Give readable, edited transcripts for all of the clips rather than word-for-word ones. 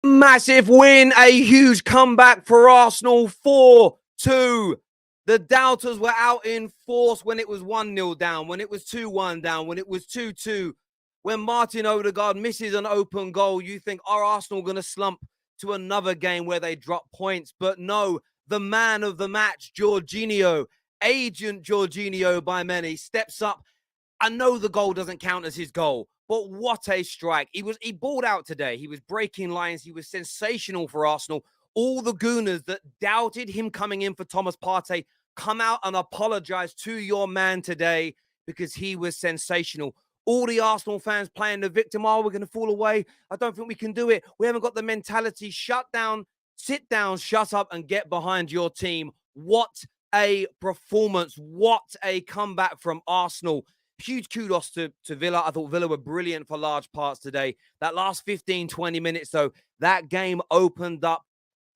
Massive win, a huge comeback for Arsenal, 4-2. The doubters were out in force when it was 1-0 down, when it was 2-1 down, when it was 2-2. When Martin Odegaard misses an open goal, you think, are Arsenal going to slump to another game where they drop points? But no, the man of the match, Jorginho, Agent Jorginho by many, steps up. I know the goal doesn't count as his goal, but what a strike. He balled out today. He was breaking lines. He was sensational for Arsenal. All the Gooners that doubted him coming in for Thomas Partey, come out and apologize to your man today because he was sensational. All the Arsenal fans playing the victim, oh, we're going to fall away. I don't think we can do it. We haven't got the mentality. Shut down, sit down, shut up and get behind your team. What a performance. What a comeback from Arsenal. Huge kudos to Villa. I thought Villa were brilliant for large parts today. That last 15, 20 minutes, though, that game opened up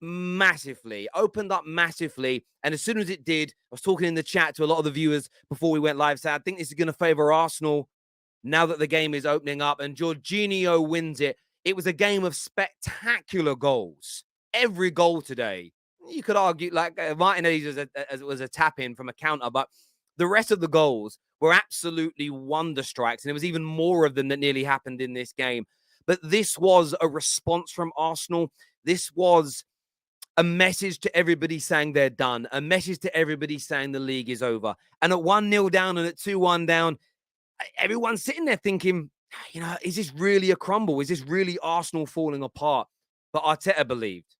massively. And as soon as it did, I was talking in the chat to a lot of the viewers before we went live, saying, I think this is going to favor Arsenal now that the game is opening up. And Jorginho wins it. It was a game of spectacular goals. Every goal today. You could argue, like, Martinelli's was a tap-in from a counter, but the rest of the goals were absolutely wonder strikes, and there was even more of them that nearly happened in this game. But this was a response from Arsenal. This was a message to everybody saying they're done, a message to everybody saying the league is over. And at 1-0 down and at 2-1 down, everyone's sitting there thinking, is this really a crumble? Is this really Arsenal falling apart? But Arteta believed.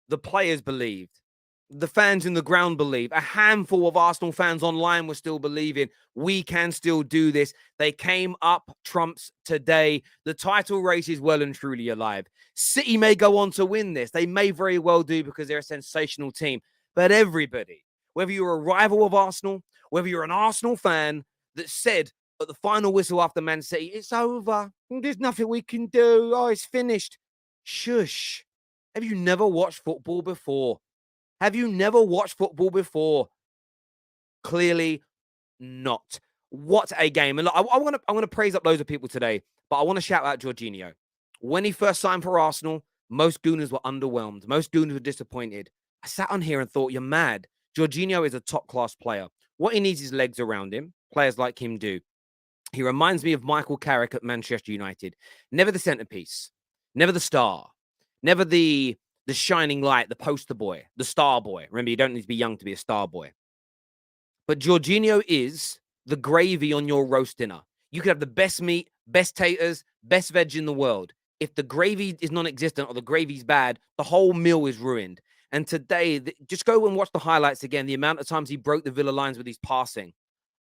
The players believed. The fans in the ground believe. A handful of Arsenal fans online were still believing we can still do this. They came up trumps today. The title race is well and truly alive. City may go on to win this. They may very well do because they're a sensational team. But everybody, whether you're a rival of Arsenal, whether you're an Arsenal fan that said at the final whistle after Man City, it's over. There's nothing we can do. Oh, it's finished. Shush. Have you never watched football before? Have you never watched football before? Clearly not. What a game. And look, I want to praise up loads of people today, but I want to shout out Jorginho. When he first signed for Arsenal, most Gooners were underwhelmed. Most Gooners were disappointed. I sat on here and thought, you're mad. Jorginho is a top-class player. What he needs is legs around him. Players like him do. He reminds me of Michael Carrick at Manchester United. Never the centerpiece. Never the star. Never the shining light, the poster boy, the star boy. Remember, you don't need to be young to be a star boy. But Jorginho is the gravy on your roast dinner. You could have the best meat, best taters, best veg in the world. If the gravy is non-existent or the gravy's bad, the whole meal is ruined. And today, just go and watch the highlights again. The amount of times he broke the Villa lines with his passing.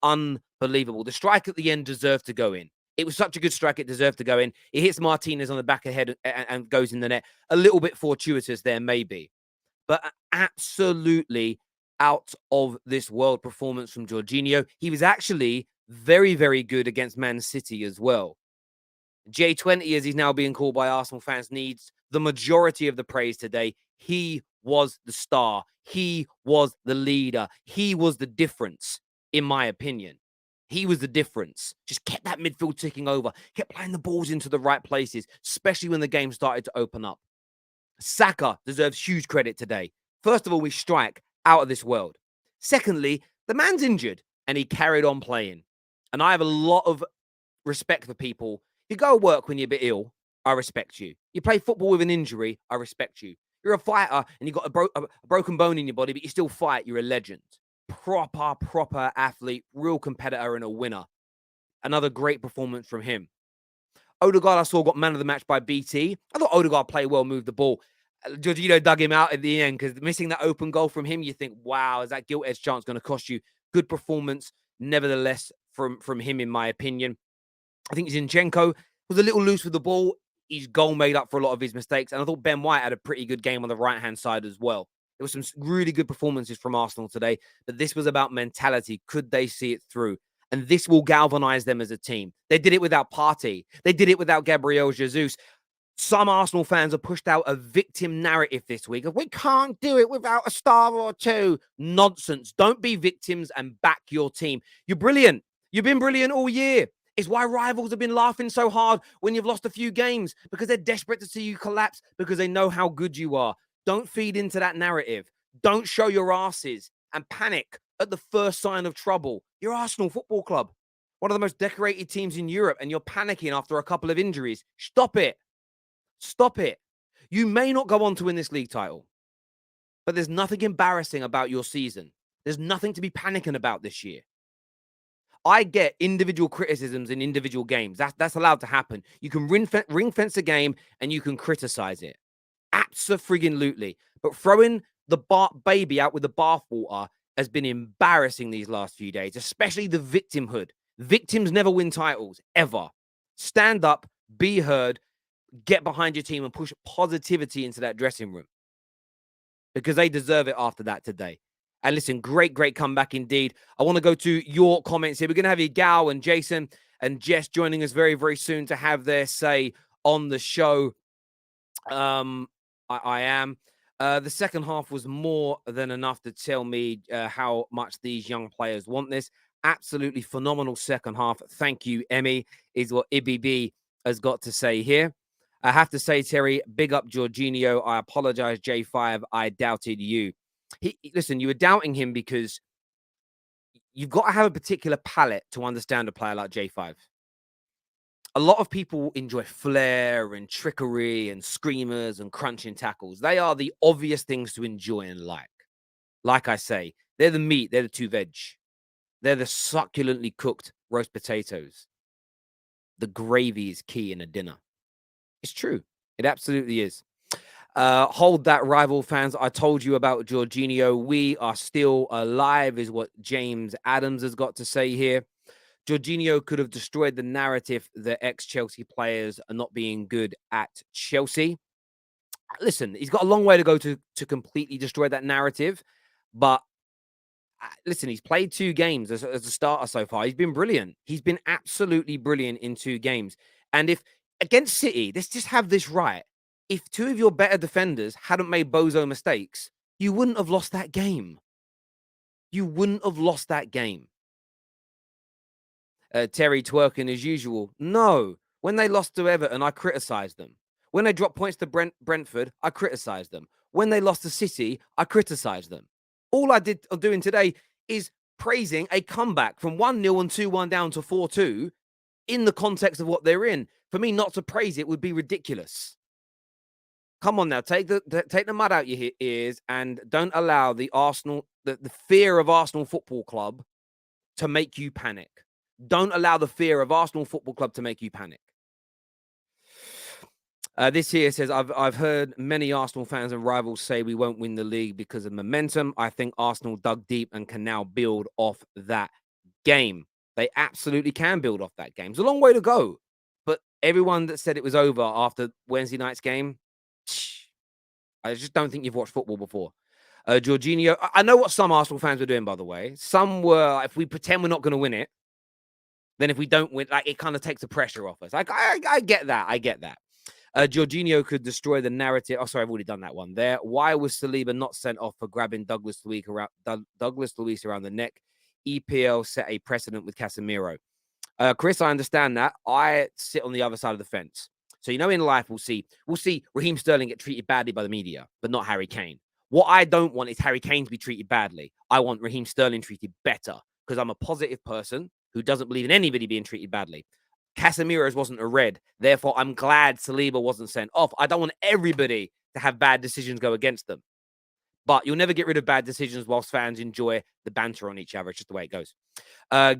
Unbelievable. The strike at the end deserved to go in. It was such a good strike, it deserved to go in. It hits Martinez on the back of the head and goes in the net. A little bit fortuitous there, maybe. But absolutely out of this world performance from Jorginho. He was actually very, very good against Man City as well. J20, as he's now being called by Arsenal fans, needs the majority of the praise today. He was the star. He was the leader. He was the difference, in my opinion. He was the difference. Just kept that midfield ticking over. Kept playing the balls into the right places, especially when the game started to open up. Saka deserves huge credit today. First of all, we strike out of this world. Secondly, the man's injured and he carried on playing. And I have a lot of respect for people. You go to work when you're a bit ill, I respect you. You play football with an injury, I respect you. You're a fighter and you've got a broken bone in your body, but you still fight. You're a legend. Proper athlete, real competitor and a winner. Another great performance from him. Odegaard, I saw, got man of the match by BT. I thought Odegaard played well, moved the ball. Jorginho dug him out at the end because missing that open goal from him, you think, wow, is that gilt-edged chance going to cost you? Good performance, nevertheless, from him, in my opinion. I think Zinchenko was a little loose with the ball. His goal made up for a lot of his mistakes. And I thought Ben White had a pretty good game on the right-hand side as well. There were some really good performances from Arsenal today, but this was about mentality. Could they see it through? And this will galvanize them as a team. They did it without Partey. They did it without Gabriel Jesus. Some Arsenal fans have pushed out a victim narrative this week of we can't do it without a star or two. Nonsense. Don't be victims and back your team. You're brilliant. You've been brilliant all year. It's why rivals have been laughing so hard when you've lost a few games, because they're desperate to see you collapse, because they know how good you are. Don't feed into that narrative. Don't show your asses and panic at the first sign of trouble. You're Arsenal Football Club, one of the most decorated teams in Europe, and you're panicking after a couple of injuries. Stop it. Stop it. You may not go on to win this league title, but there's nothing embarrassing about your season. There's nothing to be panicking about this year. I get individual criticisms in individual games. That's allowed to happen. You can ring fence a game and you can criticize it. Abso-friggin-lutely. But throwing the baby out with the bathwater has been embarrassing these last few days, especially the victimhood. Victims never win titles, ever. Stand up, be heard, get behind your team and push positivity into that dressing room, because they deserve it after that today. And listen, great comeback indeed. I want to go to your comments here. We're going to have Gal and Jason and Jess joining us very, very soon to have their say on the show. I am. The second half was more than enough to tell me how much these young players want this. Absolutely phenomenal second half. Thank you, Emmy, is what IBB has got to say here. I have to say, Terry, big up Jorginho. I apologize, J5. I doubted you. Listen, you were doubting him because you've got to have a particular palette to understand a player like J5. A lot of people enjoy flair and trickery and screamers and crunching tackles. They are the obvious things to enjoy and like. Like I say, they're the meat, they're the two veg. They're the succulently cooked roast potatoes. The gravy is key in a dinner. It's true. It absolutely is. Hold that, rival fans. I told you about Jorginho. We are still alive, is what James Adams has got to say here. Jorginho could have destroyed the narrative that ex-Chelsea players are not being good at Chelsea. Listen, he's got a long way to go to completely destroy that narrative. But listen, he's played 2 games as a starter so far. He's been brilliant. He's been absolutely brilliant in 2 games. And if against City, let's just have this right. If 2 of your better defenders hadn't made bozo mistakes, you wouldn't have lost that game. You wouldn't have lost that game. Terry twerking as usual. No. When they lost to Everton, I criticised them. When they dropped points to Brentford, I criticised them. When they lost to City, I criticised them. All I did doing today is praising a comeback from 1-0 and 2-1 down to 4-2 in the context of what they're in. For me, not to praise it would be ridiculous. Come on now, take the mud out your ears and don't allow the fear of Arsenal Football Club to make you panic. Don't allow the fear of Arsenal Football Club to make you panic. This here says, I've heard many Arsenal fans and rivals say we won't win the league because of momentum. I think Arsenal dug deep and can now build off that game. They absolutely can build off that game. It's a long way to go. But everyone that said it was over after Wednesday night's game, I just don't think you've watched football before. Jorginho, I know what some Arsenal fans were doing, by the way. Some were, if we pretend we're not going to win it, then if we don't win, like, it kind of takes the pressure off us. Like, I get that. I get that. Jorginho could destroy the narrative. Oh, sorry, I've already done that one there. Why was Saliba not sent off for grabbing Douglas Luiz around the neck? EPL set a precedent with Casemiro. Chris, I understand that. I sit on the other side of the fence. So, you know, in life, we'll see Raheem Sterling get treated badly by the media, but not Harry Kane. What I don't want is Harry Kane to be treated badly. I want Raheem Sterling treated better, because I'm a positive person who doesn't believe in anybody being treated badly. Casemiro's wasn't a red. Therefore, I'm glad Saliba wasn't sent off. I don't want everybody to have bad decisions go against them. But you'll never get rid of bad decisions whilst fans enjoy the banter on each other. It's just the way it goes.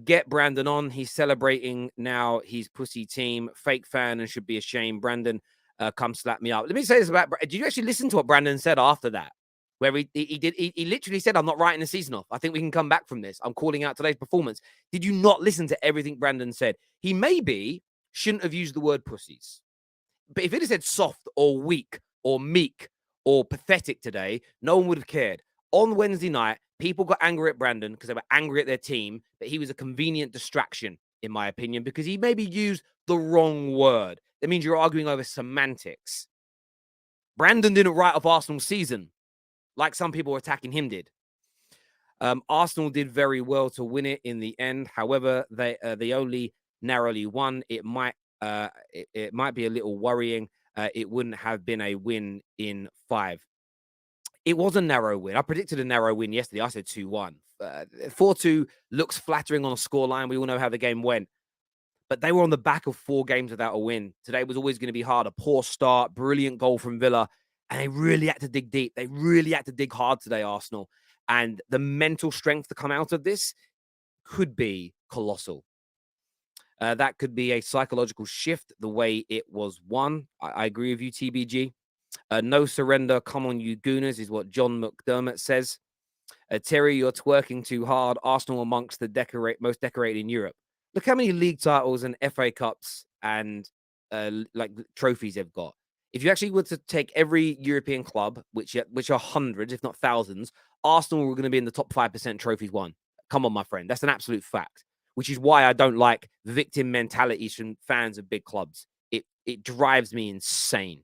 Get Brandon on. He's celebrating now his pussy team. Fake fan and should be ashamed. Brandon, come slap me up. Let me say this about... Did you actually listen to what Brandon said after that? Where he literally said, I'm not writing the season off. I think we can come back from this. I'm calling out today's performance. Did you not listen to everything Brandon said? He maybe shouldn't have used the word pussies. But if it had said soft or weak or meek or pathetic today, no one would have cared. On Wednesday night, people got angry at Brandon because they were angry at their team, but he was a convenient distraction, in my opinion, because he maybe used the wrong word. That means you're arguing over semantics. Brandon didn't write off Arsenal's season like some people attacking him did. Arsenal did very well to win it in the end. However, they only narrowly won. It might be a little worrying. It wouldn't have been a win in 5. It was a narrow win. I predicted a narrow win yesterday. I said 2-1. 4-2 looks flattering on a scoreline. We all know how the game went. But they were on the back of 4 games without a win. Today was always going to be hard. A poor start, brilliant goal from Villa. And they really had to dig deep. They really had to dig hard today, Arsenal. And the mental strength to come out of this could be colossal. That could be a psychological shift, the way it was won. I agree with you, TBG. No surrender, come on, you gooners, is what John McDermott says. Terry, you're twerking too hard. Arsenal amongst the most decorated in Europe. Look how many league titles and FA Cups and like trophies they've got. If you actually were to take every European club, which are hundreds, if not thousands, Arsenal were going to be in the top 5% trophies won. Come on, my friend. That's an absolute fact, which is why I don't like victim mentalities from fans of big clubs. It drives me insane.